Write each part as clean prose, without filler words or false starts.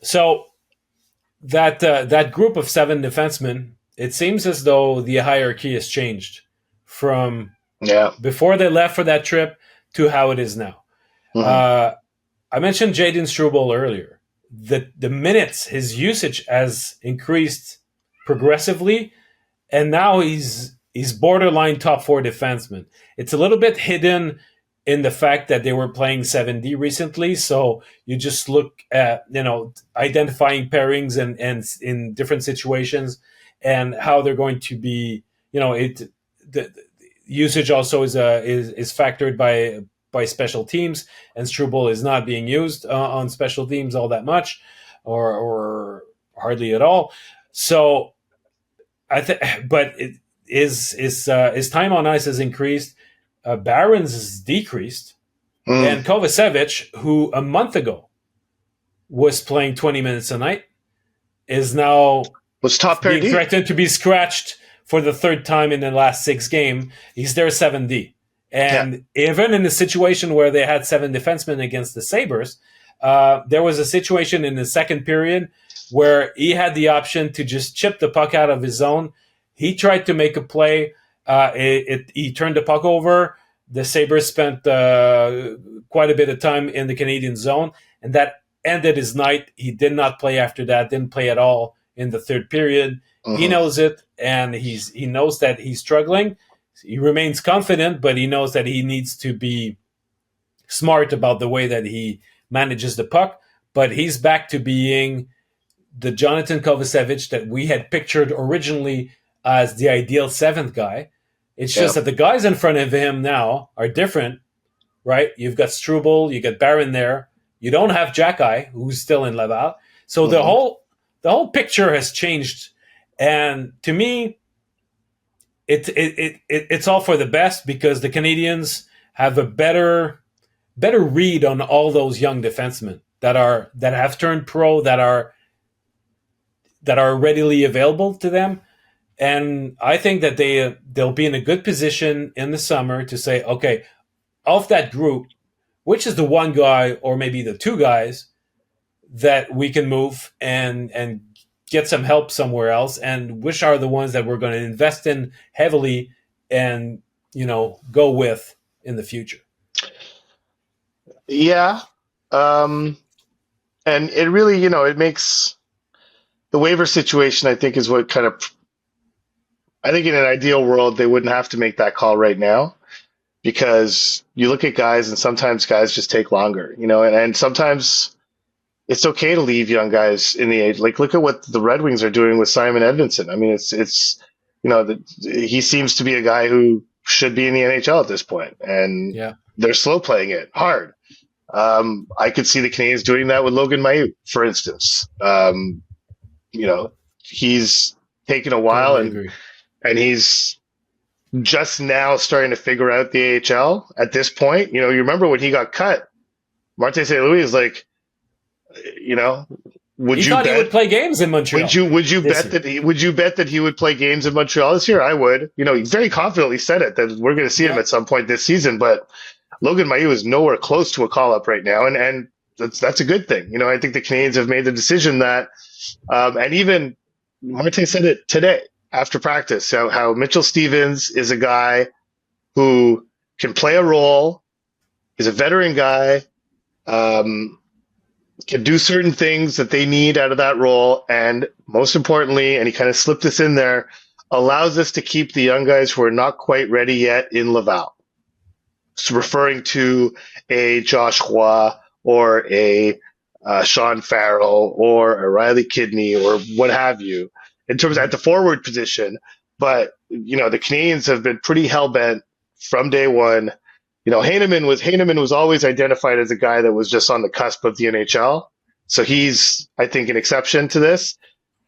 So that group of 7 defensemen, it seems as though the hierarchy has changed from Yeah. before they left for that trip to how it is now. Hmm. Uh, I mentioned Jaden Struble earlier. The minutes, his usage has increased progressively, and now he's borderline top 4 defenseman. It's a little bit hidden in the fact that they were playing 7D recently, so you just look at identifying pairings and in different situations and how they're going to be. The usage also is factored by special teams, and Struble is not being used on special teams all that much, or hardly at all. So I think, but his time on ice has increased. Barron's has decreased, Mm. and Kovacevic, who a month ago was playing 20 minutes a night, is now Was top pair being D. threatened to be scratched for the third time in the last 6 games. He's their 7D. Yeah. And even in a situation where they had 7 defensemen against the Sabres, there was a situation in the second period where he had the option to just chip the puck out of his zone. He tried to make a play. He turned the puck over. The Sabres spent quite a bit of time in the Canadian zone, and that ended his night. He did not play after that, didn't play at all in the third period. He Hmm. knows it, and he knows that he's struggling. He remains confident, but he knows that he needs to be smart about the way that he manages the puck. But he's back to being the Jonathan Kovacevic that we had pictured originally as the ideal 7th guy. It's Yeah. just that the guys in front of him now are different, right? You've got Struble, you got Barron there. You don't have Jacky, who's still in Laval. So the Hmm. whole picture has changed, and to me, it's all for the best because the Canadiens have a better read on all those young defensemen that have turned pro, that are readily available to them. And I think that they'll be in a good position in the summer to say, okay, of that group, which is the one guy or maybe the 2 guys that we can move and get some help somewhere else, and which are the ones that we're going to invest in heavily and go with in the future. Yeah. Um, and it really, it makes the waiver situation, I think, is what kind of, I think in an ideal world, they wouldn't have to make that call right now because you look at guys and sometimes guys just take longer, and sometimes it's okay to leave young guys in the age. Like, look at what the Red Wings are doing with Simon Edvinsson. I mean, he seems to be a guy who should be in the NHL at this point, and Yeah. they're slow playing it hard. I could see the Canadiens doing that with Logan Mailloux, for instance. He's taken a while, Totally and agree. he's just now starting to figure out the AHL at this point. You remember when he got cut, Martin St. Louis is like, would He you thought he would bet? play games in Montreal Would you this bet year. that he would play games in Montreal this year? I would. He very confidently said it that we're going to see him Yeah. at some point this season. But Logan Mailloux is nowhere close to a call up right now, and that's a good thing. I think the Canadiens have made the decision that, and even Marte said it today after practice, how Mitchell Stevens is a guy who can play a role. He's a veteran guy. Can do certain things that they need out of that role, and most importantly, and he kind of slipped this in there, allows us to keep the young guys who are not quite ready yet in Laval. So referring to a Josh Roy or a Sean Farrell or a Riley Kidney or what have you, in terms at the forward position. But the Canadiens have been pretty hell bent from day one. Heineman was always identified as a guy that was just on the cusp of the NHL. So he's, I think, an exception to this.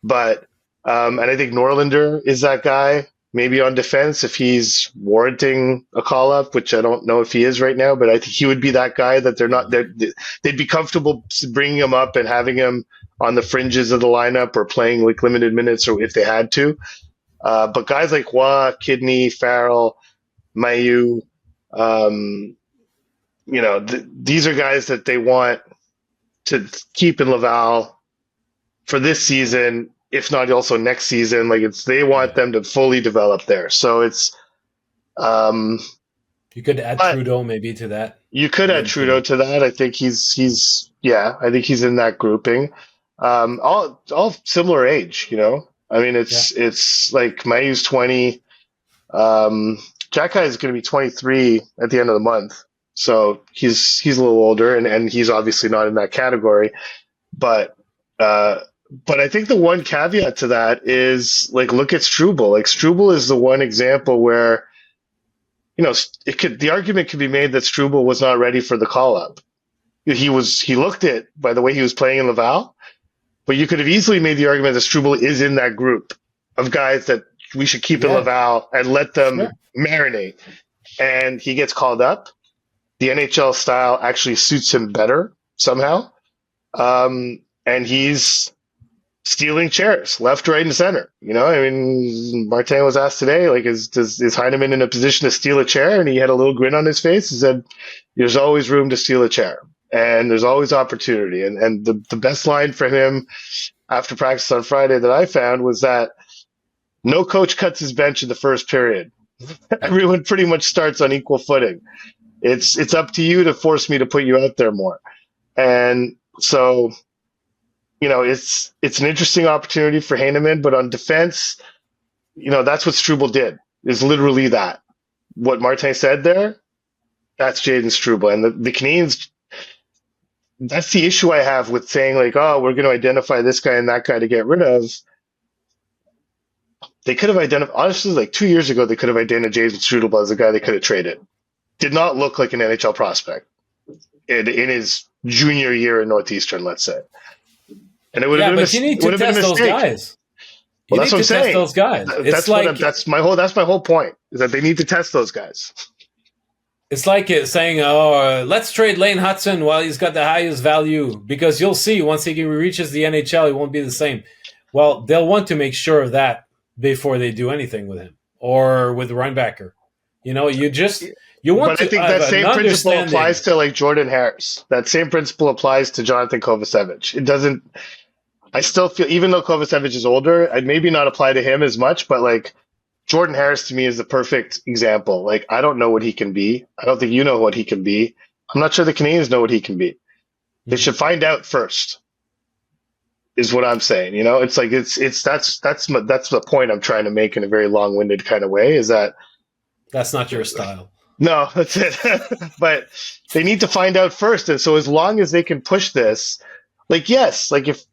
But and I think Norlinder is that guy, maybe on defense if he's warranting a call up, which I don't know if he is right now. But I think he would be that guy that they'd be comfortable bringing him up and having him on the fringes of the lineup or playing like limited minutes or if they had to. But guys like Roy, Kidney, Farrell, Mailloux, these are guys that they want to keep in Laval for this season, if not also next season. Like they want them to fully develop there. So it's, um, You could add but Trudeau maybe to that. you could add Trudeau to that. I think I think he's in that grouping. All similar age, you know. I mean, it's like Mayu's 20. Jack is going to be 23 at the end of the month, so he's a little older, and he's obviously not in that category. But I think the one caveat to that is like look at Struble. Like Struble is the one example where the argument could be made that Struble was not ready for the call up. He looked it by the way he was playing in Laval, but you could have easily made the argument that Struble is in that group of guys that we should keep in Laval and let them marinate. And he gets called up. The NHL style actually suits him better somehow. And he's stealing chairs left, right, and center. You know, I mean, Martin was asked today, like, is Heineman in a position to steal a chair? And he had a little grin on his face. He said, there's always room to steal a chair. And there's always opportunity. And the best line for him after practice on Friday that I found was that no coach cuts his bench in the first period. Everyone pretty much starts on equal footing. It's up to you to force me to put you out there more. And so, it's an interesting opportunity for Heineman, but on defense, that's what Struble did, is literally that. What Martin said there, that's Jaden Struble. And the Canadiens, that's the issue I have with saying, like, oh, we're going to identify this guy and that guy to get rid of. They could have identified, honestly, like 2 years ago, they could have identified Jaden Struble as a guy they could have traded. Did not look like an NHL prospect in his junior year in Northeastern, let's say. And it would have been but you need to test those guys. Well, that's what I'm saying. Test those guys. That's my whole point, is that they need to test those guys. It's like saying, "Oh, let's trade Lane Hudson while he's got the highest value," because you'll see once he reaches the NHL, he won't be the same. Well, they'll want to make sure of that before they do anything with him or with Reinbacher. You want. But I think that same principle applies to like Jordan Harris. That same principle applies to Jonathan Kovacevic. It doesn't. I still feel, even though Kovacevic is older, I'd maybe not apply to him as much, but like Jordan Harris to me is the perfect example. Like, I don't know what he can be. I don't think you know what he can be. I'm not sure the Canadiens know what he can be. They should find out first, is what I'm saying. It's like, that's the point I'm trying to make in a very long-winded kind of way, is that that's not your style. No, that's it. But they need to find out first. And so as long as they can push this, like, yes, like if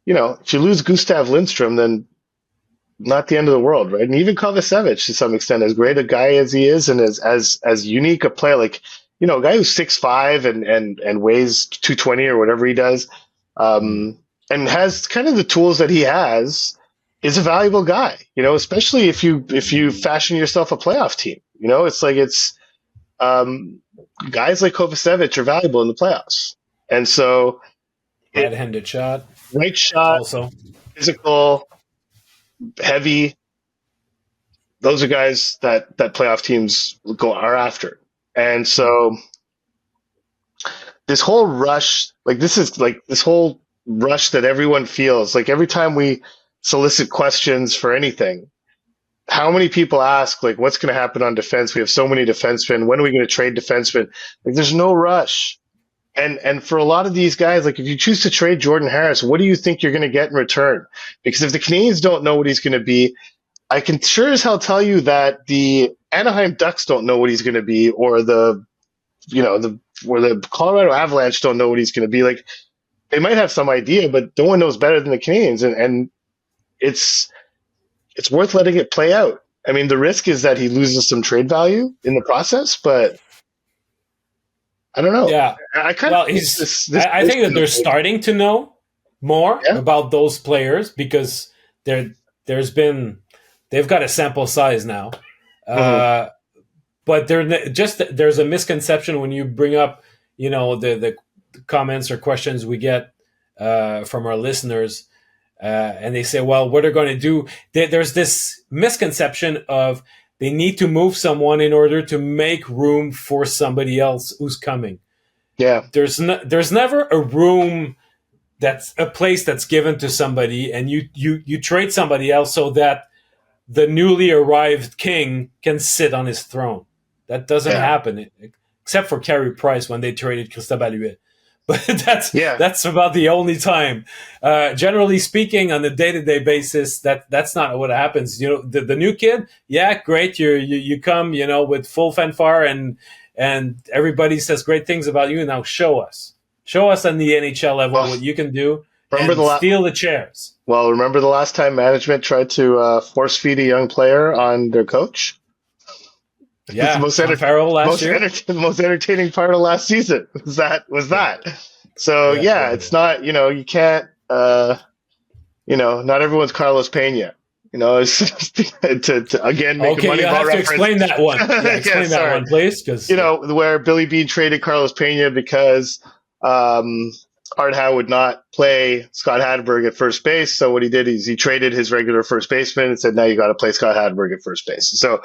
you lose Gustav Lindstrom, then not the end of the world, right? And even Kovacevic, to some extent, as great a guy as he is, and as unique a player, like, a guy who's 6'5" and weighs 220 or whatever he does, and has kind of the tools that he has, is a valuable guy. Especially if you fashion yourself a playoff team. It's like guys like Kovacevic are valuable in the playoffs, and so right-handed shot. Right shot, also physical, heavy. Those are guys that playoff teams are after. And so this whole rush, this whole rush that everyone feels, like every time we solicit questions for anything, how many people ask, like, what's going to happen on defense? We have so many defensemen. When are we going to trade defensemen? Like, there's no rush. And for a lot of these guys, like if you choose to trade Jordan Harris, what do you think you're going to get in return? Because if the Canadiens don't know what he's going to be, I can sure as hell tell you that the Anaheim Ducks don't know what he's going to be, or the Colorado Avalanche don't know what he's going to be. Like, they might have some idea, but no one knows better than the Canadiens, and it's worth letting it play out. I mean, the risk is that he loses some trade value in the process, but I don't know. Yeah. I think that they're starting to know more about those players, because they've got a sample size now. But there's a misconception when you bring up, the comments or questions we get from our listeners, and they say, well, what they're going to do. There's this misconception of they need to move someone in order to make room for somebody else who's coming. Yeah. There's never a room that's a place that's given to somebody, and you trade somebody else so that the newly arrived king can sit on his throne. That doesn't Yeah. happen, except for Carey Price when they traded Christophe Alluet. But Yeah. that's about the only time. Generally speaking, on a day-to-day basis, that's not what happens. You know, the new kid, yeah, great. You come, you know, with full fanfare, and everybody says great things about you. Now show us on the NHL level Well, what you can do, remember and steal the chairs. Well, remember the last time management tried to force feed a young player on their coach? Yeah, It's Tom Farrell last year. the most entertaining part of last season was that. So yeah, it's not, you can't, not everyone's Carlos Pena. It's just to again make a Okay, Moneyball you have reference. to explain that one. Yeah, explain that one, please. Because where Billy Bean traded Carlos Pena because Art Howe would not play Scott Hadberg at first base. So what he did is he traded his regular first baseman and said, "Now you got to play Scott Hadberg at first base." So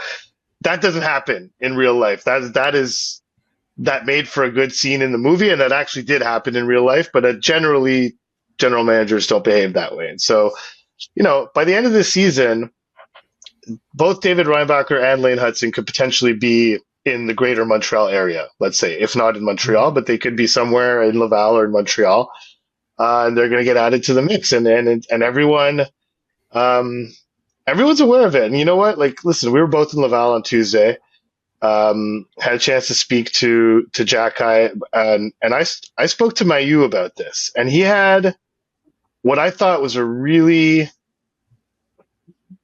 that doesn't happen in real life. That made for a good scene in the movie, and that actually did happen in real life. But generally, general managers don't behave that way. And so, by the end of the season, both David Reinbacher and Lane Hudson could potentially be in the greater Montreal area, let's say, if not in Montreal, but they could be somewhere in Laval or in Montreal, and they're going to get added to the mix, and everyone, everyone's aware of it. And you know what? Like, listen, we were both in Laval on Tuesday, had a chance to speak to Jack High, and I spoke to Mayu about this, and he had what I thought was a really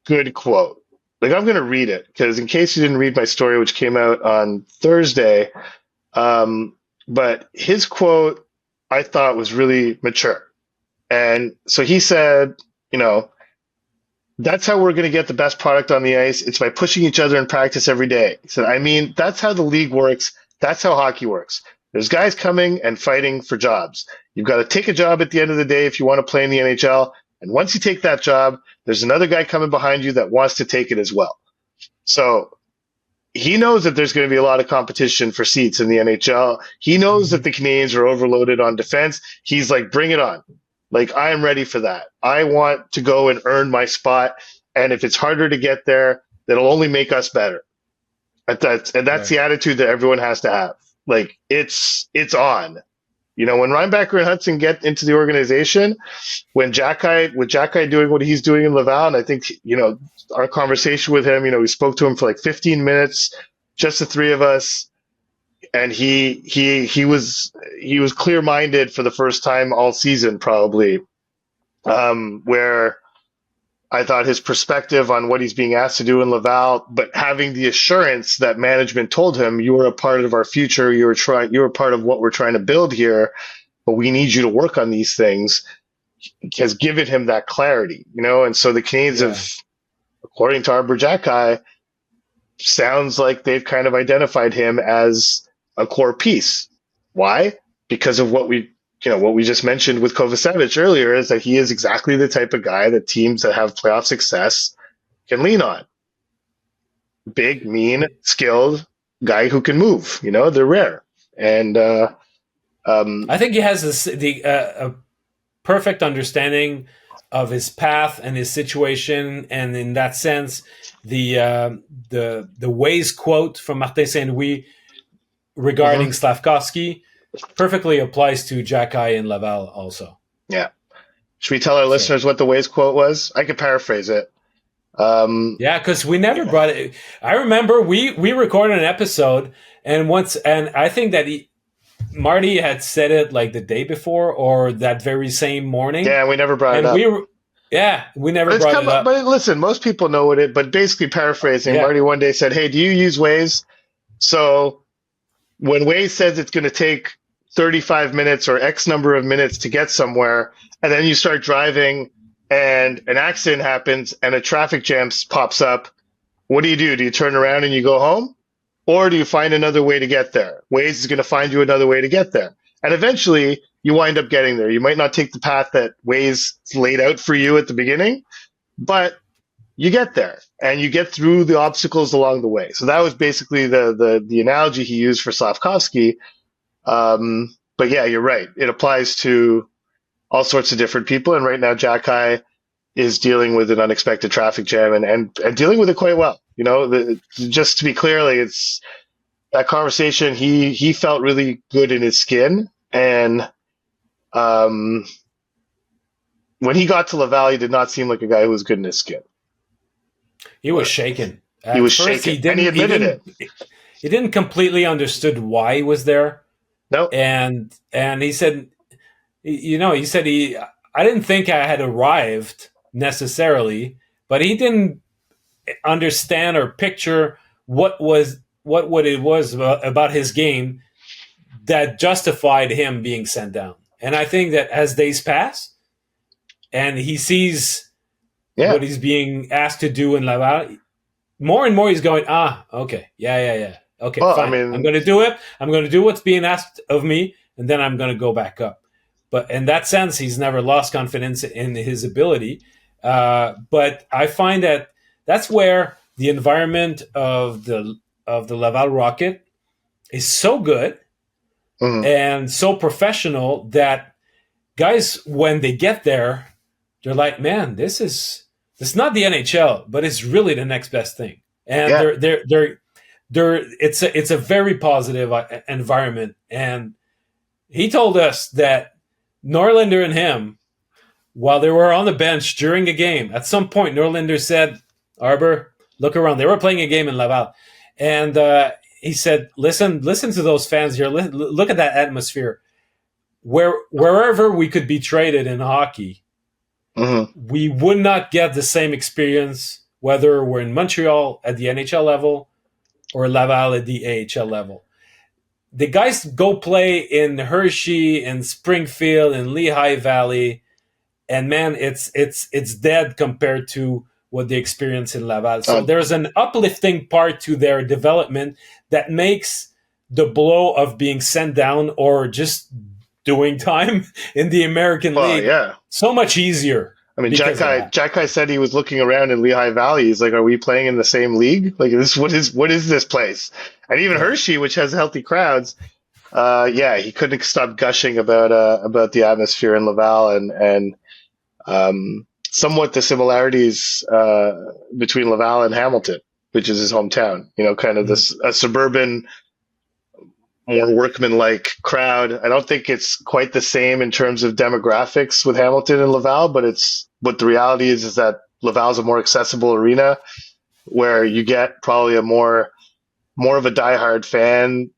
good quote. Like, I'm going to read it because in case you didn't read my story, which came out on Thursday, but his quote I thought was really mature. And so he said, that's how we're going to get the best product on the ice. It's by pushing each other in practice every day. He said, that's how the league works. That's how hockey works. There's guys coming and fighting for jobs. You've got to take a job at the end of the day if you want to play in the NHL. And once you take that job, there's another guy coming behind you that wants to take it as well. So he knows that there's going to be a lot of competition for seats in the NHL. He knows that the Canadiens are overloaded on defense. He's like, bring it on. Like, I am ready for that. I want to go and earn my spot. And if it's harder to get there, that'll only make us better. That's the attitude that everyone has to have. Like, it's on. When Reinbacher and Hudson get into the organization, with Jack High doing what he's doing in Laval, and I think, our conversation with him, we spoke to him for like 15 minutes, just the three of us, and he was clear-minded for the first time all season, probably, where I thought his perspective on what he's being asked to do in Laval, but having the assurance that management told him, you are a part of our future, you're a part of what we're trying to build here, but we need you to work on these things, has given him that clarity, and so the Canadiens have, according to Arbor Jackai, sounds like they've kind of identified him as a core piece. Why? Because of what we just mentioned with Kovacevic earlier, is that he is exactly the type of guy that teams that have playoff success can lean on. Big, mean, skilled guy who can move. They're rare. And I think he has a perfect understanding of his path and his situation. And in that sense, the Waze quote from Martin Saint-Louis regarding Slavkovsky perfectly applies to Jackai in Laval also. Yeah. Should we tell our listeners what the Waze quote was? I could paraphrase it. Because we never brought it. I remember we recorded an episode, and I think that Marty had said it like the day before or that very same morning. Yeah, we never brought it up. We never brought it up. But listen, most people know what but basically paraphrasing, Marty one day said, "Hey, do you use Waze?" So when Waze says it's going to take 35 minutes or X number of minutes to get somewhere, and then you start driving and an accident happens and a traffic jam pops up, what do? Do you turn around and you go home? Or do you find another way to get there? Waze is going to find you another way to get there. And eventually you wind up getting there. You might not take the path that Waze laid out for you at the beginning, but you get there and you get through the obstacles along the way. So that was basically the analogy he used for Slavkovsky. But yeah, you're right. It applies to all sorts of different people. And right now, Jack is dealing with an unexpected traffic jam and dealing with it quite well. Just to be clear, like it's that conversation, he felt really good in his skin. And when he got to Laval, he did not seem like a guy who was good in his skin. He was shaken. He was shaken, and he admitted it. He didn't completely understood why he was there. No, and he said, I didn't think I had arrived necessarily, but he didn't understand or picture what it was about his game that justified him being sent down. And I think that as days pass and he sees what he's being asked to do in Laval, more and more he's going, okay, yeah. Okay, well, fine. I mean, I'm going to do it. I'm going to do what's being asked of me, and then I'm going to go back up. But in that sense, he's never lost confidence in his ability. But I find that that's where the environment of the Laval Rocket is so good and so professional that guys, when they get there, they're like, man, this is not the NHL, but it's really the next best thing. And it's a very positive environment. And he told us that Norlinder and him, while they were on the bench during a game, at some point Norlinder said, Arbor, look around. They were playing a game in Laval. And he said, listen to those fans here. Look at that atmosphere. Wherever we could be traded in hockey, we would not get the same experience, whether we're in Montreal at the NHL level or Laval at the AHL level. The guys go play in Hershey, in Springfield, in Lehigh Valley, and man, it's dead compared to what they experience in Laval. So there's an uplifting part to their development that makes the blow of being sent down or just doing time in the American League so much easier. I mean, Jack said he was looking around in Lehigh Valley. He's like, "Are we playing in the same league? Like, what is this place?" And even Hershey, which has healthy crowds, he couldn't stop gushing about the atmosphere in Laval and somewhat the similarities between Laval and Hamilton, which is his hometown. Kind of this a suburban, more workman-like crowd. I don't think it's quite the same in terms of demographics with Hamilton and Laval, but the reality is that Laval's a more accessible arena where you get probably a more of a diehard fan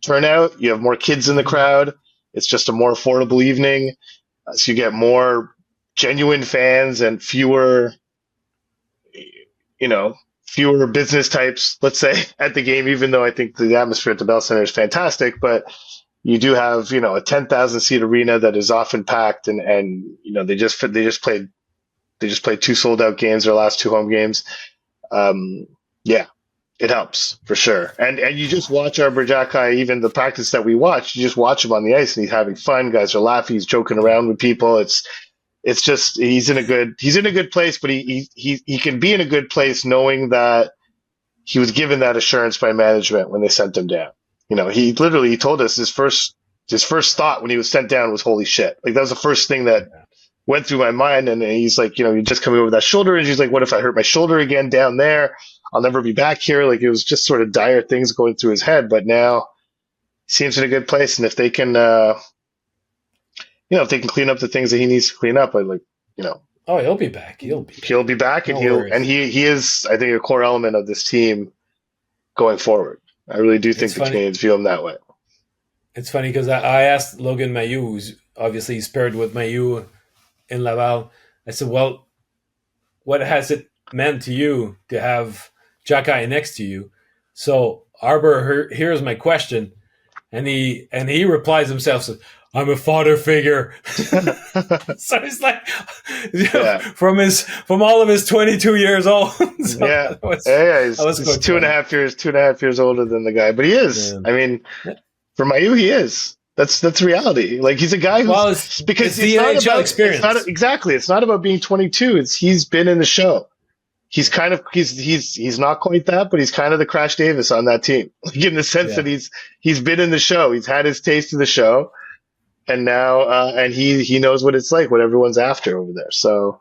turnout. You have more kids in the crowd. It's just a more affordable evening. So you get more genuine fans and fewer business types, let's say, at the game, even though I think the atmosphere at the Bell Center is fantastic. But you do have, a 10,000 seat arena that is often packed and they just played 2 sold out games, their last 2 home games. It helps for sure. And you just watch Arbor Xhekaj, even the practice that we watch, you just watch him on the ice and he's having fun. Guys are laughing. He's joking around with people. It's just, he's in a good place, but he can be in a good place knowing that he was given that assurance by management when they sent him down. He told us his first thought when he was sent down was, holy shit. Like, that was the first thing that went through my mind. And he's like, you just coming over that shoulder injury. He's like, what if I hurt my shoulder again down there? I'll never be back here. Like, it was just sort of dire things going through his head, but now he seems in a good place. And if they can, if they can clean up the things that he needs to clean up, oh, he'll be back. He'll be back, and he is, I think, a core element of this team going forward. I really do think the Canadiens view him that way. It's funny because I asked Logan Mailloux, who's obviously paired with Mailloux in Laval. I said, "Well, what has it meant to you to have Xhekaj next to you?" So Arbor, here's my question, and he replies himself, so, I'm a father figure. So he's like, from all of his 22 years old. So he's 2.5 years older than the guy, but he is. Yeah. I mean, for Mailloux, he is. That's reality. Like, he's a guy who's because it's the NHL experience. It's not about being 22. He's been in the show. He's kind of he's not quite that, but he's kind of the Crash Davis on that team. Like, in the sense that he's been in the show. He's had his taste of the show. and now and he knows what it's like, what everyone's after over there. So